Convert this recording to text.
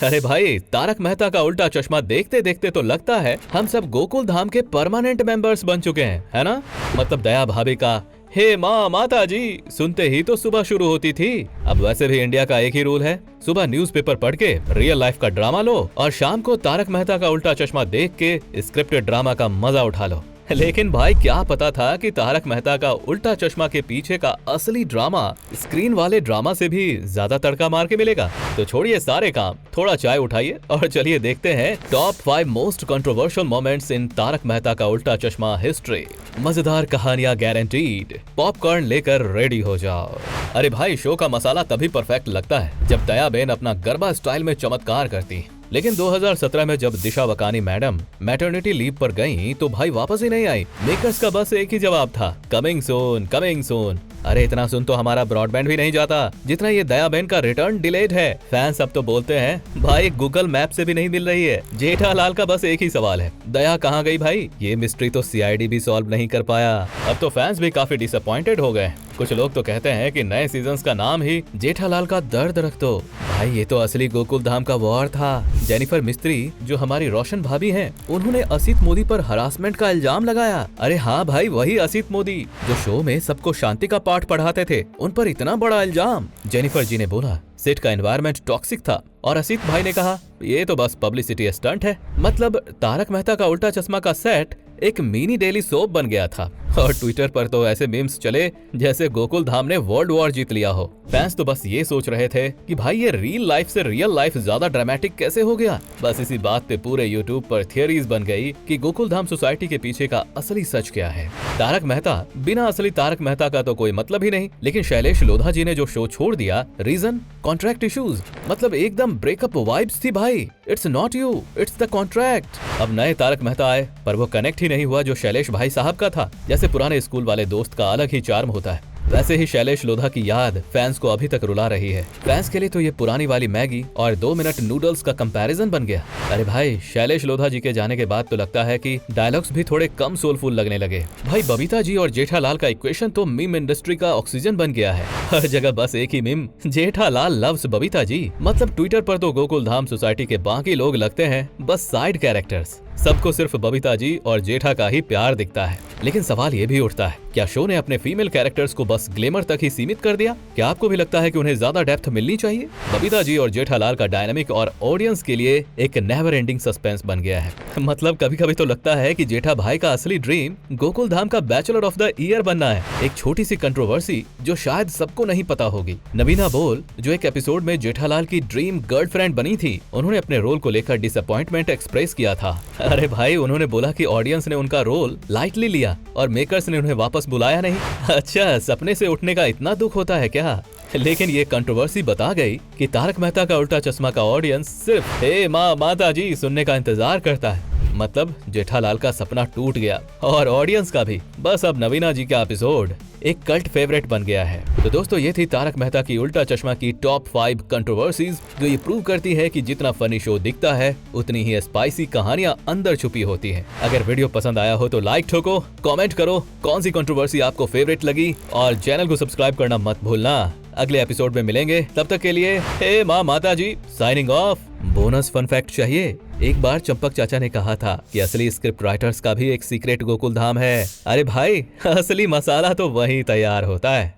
अरे भाई, तारक मेहता का उल्टा चश्मा देखते देखते तो लगता है हम सब गोकुल धाम के परमानेंट मेंबर्स बन चुके हैं, है ना। मतलब दया भाभी का हे माँ माता जी सुनते ही तो सुबह शुरू होती थी। अब वैसे भी इंडिया का एक ही रूल है, सुबह न्यूज़पेपर पढ़ के रियल लाइफ का ड्रामा लो और शाम को तारक मेहता का उल्टा चश्मा देख के स्क्रिप्टेड ड्रामा का मजा उठा लो। लेकिन भाई क्या पता था कि तारक मेहता का उल्टा चश्मा के पीछे का असली ड्रामा स्क्रीन वाले ड्रामा से भी ज्यादा तड़का मार के मिलेगा। तो छोड़िए सारे काम, थोड़ा चाय उठाइए और चलिए देखते हैं top 5 most controversial moments in Taarak Mehta ka Ooltah चश्मा हिस्ट्री। मजेदार कहानियां गारंटीड, पॉपकॉर्न लेकर रेडी हो जाओ। अरे भाई, शो का मसाला तभी परफेक्ट लगता है जब दया बेन अपना गरबा स्टाइल में चमत्कार करती। लेकिन 2017 में जब दिशा वकानी मैडम मैटरनिटी लीव पर गईं, तो भाई वापस ही नहीं आई। मेकर्स का बस एक ही जवाब था, कमिंग सून कमिंग सून। अरे इतना सुन तो हमारा ब्रॉडबैंड भी नहीं जाता जितना ये दया बेन का रिटर्न डिलेड है। फैंस अब तो बोलते हैं भाई गूगल मैप से भी नहीं मिल रही है। जेठालाल का बस एक ही सवाल है, दया कहाँ गई भाई। ये मिस्ट्री तो सीआईडी भी सॉल्व नहीं कर पाया। अब तो फैंस भी काफी डिसअपॉइंटेड हो गए। कुछ लोग तो कहते हैं कि नए सीजन्स का नाम ही जेठालाल का दर्द रख दो। भाई ये तो असली गोकुल धाम का वॉर था। जेनिफर मिस्त्री जो हमारी रोशन भाभी हैं, उन्होंने असित मोदी पर हरासमेंट का इल्जाम लगाया। अरे हाँ भाई, वही असित मोदी जो शो में सबको शांति का पाठ पढ़ाते थे, उन पर इतना बड़ा इल्जाम। जेनिफर जी ने बोला सेट का एनवायरनमेंट टॉक्सिक था और असित भाई ने कहा ये तो बस पब्लिसिटी स्टंट है। मतलब तारक मेहता का उल्टा चश्मा का सेट एक मिनी डेली सोप बन गया था। और ट्विटर पर तो ऐसे मीम्स चले जैसे गोकुल धाम ने वर्ल्ड वॉर जीत लिया हो। फैंस तो बस ये सोच रहे थे कि भाई ये रियल लाइफ से रियल लाइफ ज्यादा ड्रामेटिक कैसे हो गया। बस इसी बात पे पूरे यूट्यूब पर थियरीज बन गई कि गोकुल धाम सोसाइटी के पीछे का असली सच क्या है। तारक मेहता बिना असली तारक मेहता का तो कोई मतलब ही नहीं। लेकिन शैलेश लोधा जी ने जो शो छोड़ दिया, रीजन कॉन्ट्रैक्ट इश्यूज। मतलब एकदम ब्रेकअप वाइब्स थी भाई। It's not you, it's the contract. अब नए तारक मेहता आए पर वो कनेक्ट ही नहीं हुआ जो शैलेश भाई साहब का था। जैसे पुराने स्कूल वाले दोस्त का अलग ही चार्म होता है, वैसे ही शैलेश लोधा की याद फैंस को अभी तक रुला रही है। फैंस के लिए तो ये पुरानी वाली मैगी और 2 मिनट नूडल्स का कंपैरिजन बन गया। अरे भाई, शैलेश लोधा जी के जाने के बाद तो लगता है कि डायलॉग्स भी थोड़े कम सोलफुल लगने लगे। भाई बबीता जी और जेठालाल का इक्वेशन तो मीम इंडस्ट्री का ऑक्सीजन बन गया है। हर जगह बस एक ही मीम, जेठालाल लव्स बबीता जी। मतलब ट्विटर पर तो गोकुल धाम सोसाइटी के बाकी लोग लगते हैं बस साइड कैरेक्टर्स। सबको सिर्फ बबीता जी और जेठा का ही प्यार दिखता है। लेकिन सवाल ये भी उठता है, क्या शो ने अपने फीमेल कैरेक्टर्स को बस ग्लैमर तक ही सीमित कर दिया? क्या आपको भी लगता है कि उन्हें ज्यादा डेप्थ मिलनी चाहिए? बबीता जी और जेठालाल का डायनामिक और ऑडियंस के लिए एक नेवर एंडिंग सस्पेंस बन गया है। मतलब कभी कभी तो लगता है कि जेठा भाई का असली ड्रीम गोकुल धाम का बैचलर ऑफ द ईयर बनना है। एक छोटी सी कंट्रोवर्सी जो शायद सबको नहीं पता होगी। नवीना बोल जो एक एपिसोड में जेठालाल की ड्रीम गर्लफ्रेंड बनी थी, उन्होंने अपने रोल को लेकर डिसअपॉइंटमेंट एक्सप्रेस किया था। अरे भाई, उन्होंने बोला कि ऑडियंस ने उनका रोल लाइटली लिया और मेकर्स ने उन्हें वापस बुलाया नहीं। अच्छा, सपने से उठने का इतना दुख होता है क्या? लेकिन ये कंट्रोवर्सी बता गई कि तारक मेहता का उल्टा चश्मा का ऑडियंस सिर्फ हे माँ माता जी सुनने का इंतजार करता है। मतलब जेठालाल का सपना टूट गया और ऑडियंस का भी। बस अब नवीना जी का एपिसोड एक कल्ट फेवरेट बन गया है। तो दोस्तों, ये थी तारक मेहता की उल्टा चश्मा की टॉप 5 कंट्रोवर्सीज, जो ये प्रूव करती है कि जितना फनी शो दिखता है उतनी ही स्पाइसी कहानियां अंदर छुपी होती हैं। अगर वीडियो पसंद आया हो तो लाइक ठोको, कमेंट करो कौन सी कंट्रोवर्सी आपको फेवरेट लगी और चैनल को सब्सक्राइब करना मत भूलना। अगले एपिसोड में मिलेंगे, तब तक के लिए हे माँ माता जी signing off. Bonus fun fact चाहिए? एक बार चंपक चाचा ने कहा था कि असली स्क्रिप्ट राइटर्स का भी एक सीक्रेट गोकुल धाम है। अरे भाई, असली मसाला तो वहीं तैयार होता है।